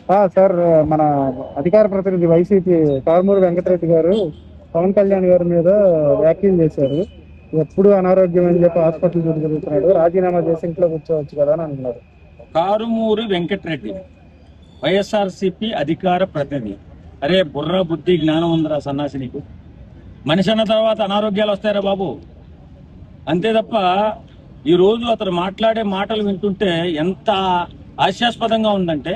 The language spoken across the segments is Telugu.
సార్, మన అధికార ప్రతినిధి వైసీపీ కారుమూరి వెంకటరెడ్డి గారు పవన్ కళ్యాణ్ గారి మీద వ్యాఖ్యలు చేశారు. ఎప్పుడు అనారోగ్యం అని చెప్పి హాస్పిటల్ తిరుగుతున్నాడు, రాజీనామా చేసి ఇంట్లో కూర్చోవచ్చు కదా అని అంటున్నారు. కారుమూరి వెంకటరెడ్డి వైఎస్ఆర్సీపీ అధికార ప్రతినిధి. అరే బుర్ర బుద్ధి జ్ఞానం ఉందిరా సన్నాసి నీకు? మనిషి అన్న తర్వాత అనారోగ్యాలు వస్తాయరా బాబు. అంతే తప్ప ఈరోజు అతను మాట్లాడే మాటలు వింటుంటే ఎంత హాస్యాస్పదంగా ఉందంటే,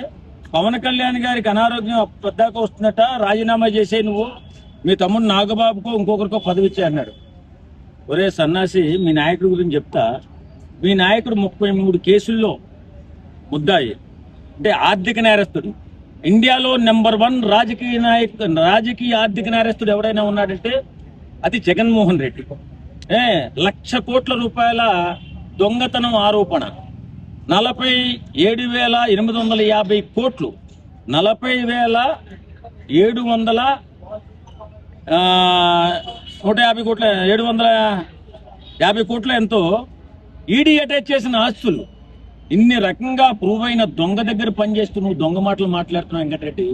పవన్ కళ్యాణ్ గారికి అనారోగ్యం పెద్దాక వస్తుందట, రాజీనామా చేసే నువ్వు మీ తమ్ముడు నాగబాబుకో ఇంకొకరికో పదవి ఇచ్చే అన్నాడు. ఒరే సన్నాసి, మీ నాయకుడి గురించి చెప్తా. మీ నాయకుడు 33 కేసుల్లో ముద్దాయి, అంటే ఆర్థిక నేరస్తుడు. ఇండియాలో నెంబర్ 1 రాజకీయ ఆర్థిక నేరస్తుడు ఎవరైనా ఉన్నాడంటే అది జగన్మోహన్ రెడ్డి. 1,00,00,000 కోట్ల రూపాయల దొంగతనం ఆరోపణ, 47,850 కోట్లు, 150 కోట్ల 750 కోట్ల ఎంతో ఈడీ అటాచ్ చేసిన ఆస్తులు. ఇన్ని రకంగా ప్రూవ్ అయిన దొంగ దగ్గర పనిచేస్తూ నువ్వు దొంగ మాటలు మాట్లాడుతున్నావు వెంకటరెడ్డి.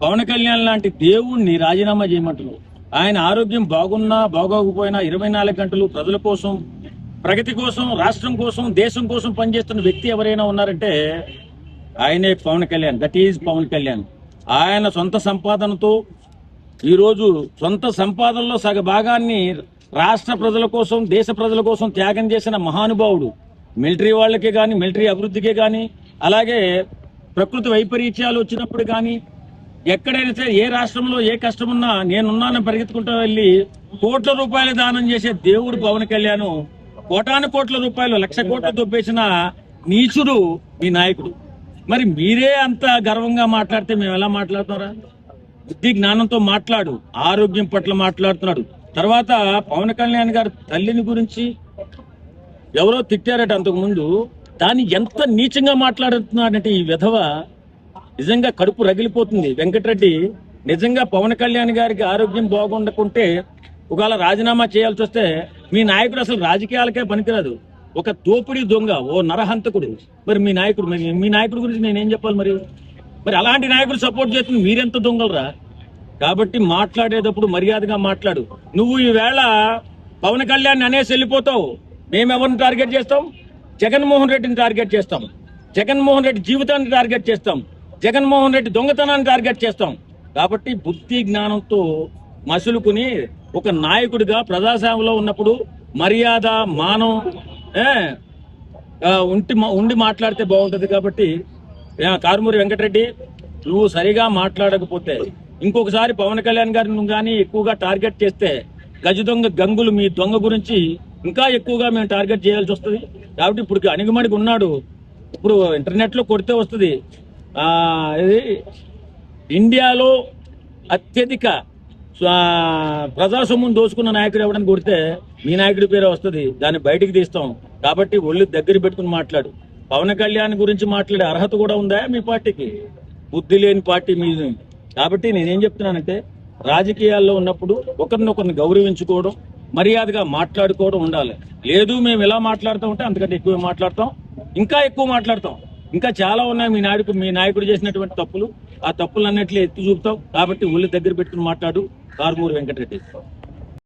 పవన్ కళ్యాణ్ లాంటి దేవుణ్ణి రాజీనామా చేయమంటున్నావు. ఆయన ఆరోగ్యం బాగున్నా బాగోకపోయినా 24 గంటలు ప్రజల కోసం, ప్రగతి కోసం, రాష్ట్రం కోసం, దేశం కోసం పనిచేస్తున్న వ్యక్తి ఎవరైనా ఉన్నారంటే ఆయనే పవన్ కళ్యాణ్. That is Pawan Kalyan. ఆయన సొంత సంపాదనతో ఈరోజు సొంత సంపాదనలో సగ భాగాన్ని రాష్ట్ర ప్రజల కోసం, దేశ ప్రజల కోసం త్యాగం చేసిన మహానుభావుడు. మిలిటరీ వాళ్ళకే కానీ, మిలిటరీ అభివృద్ధికే కానీ, అలాగే ప్రకృతి వైపరీత్యాలు వచ్చినప్పుడు కానీ, ఎక్కడైనా సరే ఏ రాష్ట్రంలో ఏ కష్టమున్నా నేనున్నానని పరిగెత్తుకుంటూ వెళ్ళి కోట్ల రూపాయలు దానం చేసే దేవుడు పవన్ కళ్యాణ్. కోటాను కోట్ల రూపాయలు, 1,00,00,000 కోట్లు దొబ్బేసిన నీచుడు మీ నాయకుడు. మరి మీరే అంత గర్వంగా మాట్లాడితే మేము ఎలా మాట్లాడుతున్నారా? బుద్ధి జ్ఞానంతో మాట్లాడు. ఆరోగ్యం పట్ల మాట్లాడుతున్నాడు. తర్వాత పవన్ కళ్యాణ్ గారు తల్లిని గురించి ఎవరో తిట్టారట అంతకు ముందు. దాన్ని ఎంత నీచంగా మాట్లాడుతున్నాడంటే ఈ విధవ నిజంగా కడుపు రగిలిపోతుంది. వెంకటరెడ్డి, నిజంగా పవన్ కళ్యాణ్ గారికి ఆరోగ్యం బాగుండకుంటే ఒకవేళ రాజీనామా చేయాల్సి వస్తే మీ నాయకుడు అసలు రాజకీయాలకే పనికిరాదు. ఒక దోపిడీ దొంగ, ఓ నరహంతకుడు. మరి మీ నాయకుడు గురించి నేనేం చెప్పాలి? మరి అలాంటి నాయకుడు సపోర్ట్ చేస్తుంది మీరెంత దొంగలరా? కాబట్టి మాట్లాడేటప్పుడు మర్యాదగా మాట్లాడు. నువ్వు ఈవేళ పవన్ కళ్యాణ్ అనేసి వెళ్ళిపోతావు. మేమెవరిని టార్గెట్ చేస్తాం? జగన్మోహన్ రెడ్డిని టార్గెట్ చేస్తాం. జగన్మోహన్ రెడ్డి జీవితాన్ని టార్గెట్ చేస్తాం. జగన్మోహన్ రెడ్డి దొంగతనాన్ని టార్గెట్ చేస్తాం. కాబట్టి బుద్ధి జ్ఞానంతో మసులుకుని ఒక నాయకుడిగా ప్రజాసేవలో ఉన్నప్పుడు మర్యాద, మానం ఉండి మాట్లాడితే బాగుంటుంది. కాబట్టి కారుమూరి వెంకటరెడ్డి, నువ్వు సరిగా మాట్లాడకపోతే ఇంకొకసారి పవన్ కళ్యాణ్ గారిని కానీ ఎక్కువగా టార్గెట్ చేస్తే గజ దొంగ గంగులు మీ దొంగ గురించి ఇంకా ఎక్కువగా మేము టార్గెట్ చేయాల్సి వస్తుంది. కాబట్టి ఇప్పుడు అణిగిమణిగి ఉన్నాడు. ఇప్పుడు ఇంటర్నెట్లో కొడితే వస్తుంది, ఇది ఇండియాలో అత్యధిక ప్రజా సొమ్మును దోచుకున్న నాయకుడు ఎవడని కొడితే మీ నాయకుడి పేరే వస్తుంది. దాన్ని బయటికి తీస్తాం. కాబట్టి ఒళ్ళు దగ్గర పెట్టుకుని మాట్లాడు. పవన్ కళ్యాణ్ గురించి మాట్లాడే అర్హత కూడా ఉందా మీ పార్టీకి? బుద్ధి లేని పార్టీ మీది. కాబట్టి నేనేం చెప్తున్నానంటే, రాజకీయాల్లో ఉన్నప్పుడు ఒకరినొకరిని గౌరవించుకోవడం, మర్యాదగా మాట్లాడుకోవడం ఉండాలి. లేదు మేము ఇలా మాట్లాడుతూ ఉంటే అంతకంటే ఎక్కువ మాట్లాడతాం, ఇంకా ఎక్కువ మాట్లాడతాం. ఇంకా చాలా ఉన్నాయి మీ నాయకుడు చేసినటువంటి తప్పులు. ఆ తప్పులన్నింటినీ ఎత్తి చూపుతాం. కాబట్టి ఒళ్ళు దగ్గర పెట్టుకుని మాట్లాడు కారుమూరి వెంకటరెడ్డి.